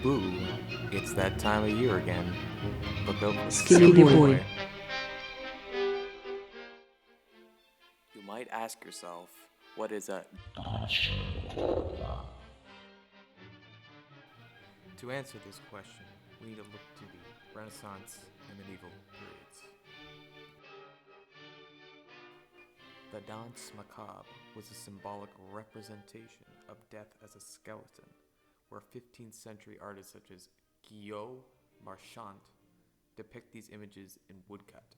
boo, it's that time of year again. Look out for Skilly boy. You might ask yourself, what is a... To answer this question, we need to look to the Renaissance and medieval periods. The Danse Macabre was a symbolic representation of death as a skeleton, where 15th century artists such as Guillaume Marchand depict these images in woodcut.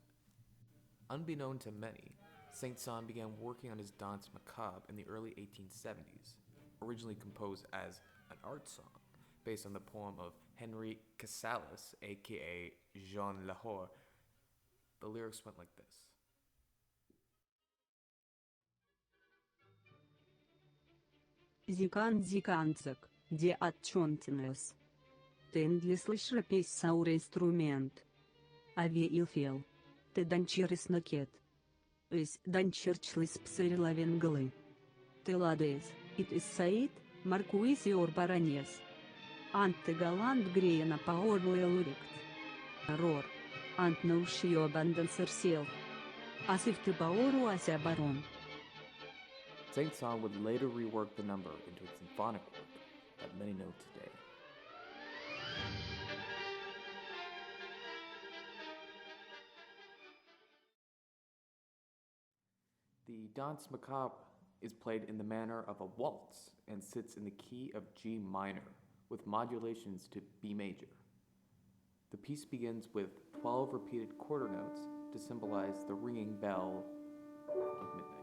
Unbeknown to many, Saint-Saëns began working on his Danse Macabre in the early 1870s, originally composed as an art song based on the poem of Henri Cassalis, aka Jean Lahore. The lyrics went like this. Zicandzac, de atchontinus. Tendlis repis saur instrument. Avie ilfel. Te danchiris naket. Is danchirchlis pserilavengli. Te lades, it is said, marquisi or baroness. Ante galant greena paorlo elurict. Aror. Ant no shio abundance herself. As if te baoro as a baron. Saint-Saëns would later rework the number into a symphonic work that many know today. The Danse Macabre is played in the manner of a waltz and sits in the key of G minor, with modulations to B major. The piece begins with 12 repeated quarter notes to symbolize the ringing bell of midnight.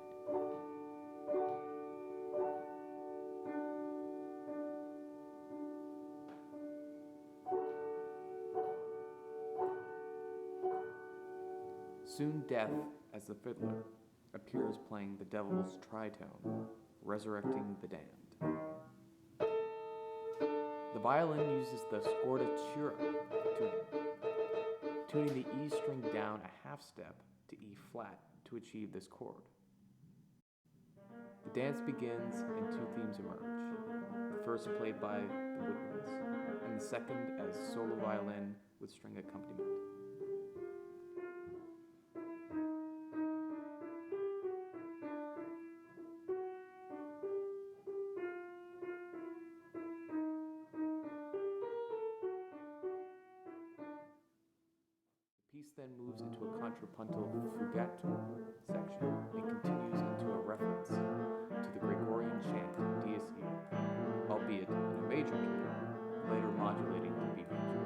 Soon Death, as the fiddler, appears playing the devil's tritone, resurrecting the damned. The violin uses the scordatura tuning the E string down a half step to E flat to achieve this chord. The dance begins and two themes emerge, the first played by the woodwinds, and the second as solo violin with string accompaniment. The piece then moves into a contrapuntal fugato section and continues into a reference to the Gregorian chant Dies Irae, albeit in a major key, later modulating to B major.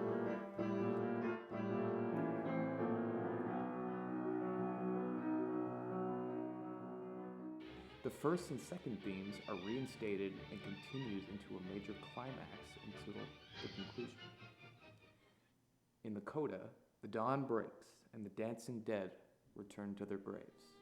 The first and second themes are reinstated and continues into a major climax until the conclusion. In the coda, the dawn breaks and the dancing dead return to their graves.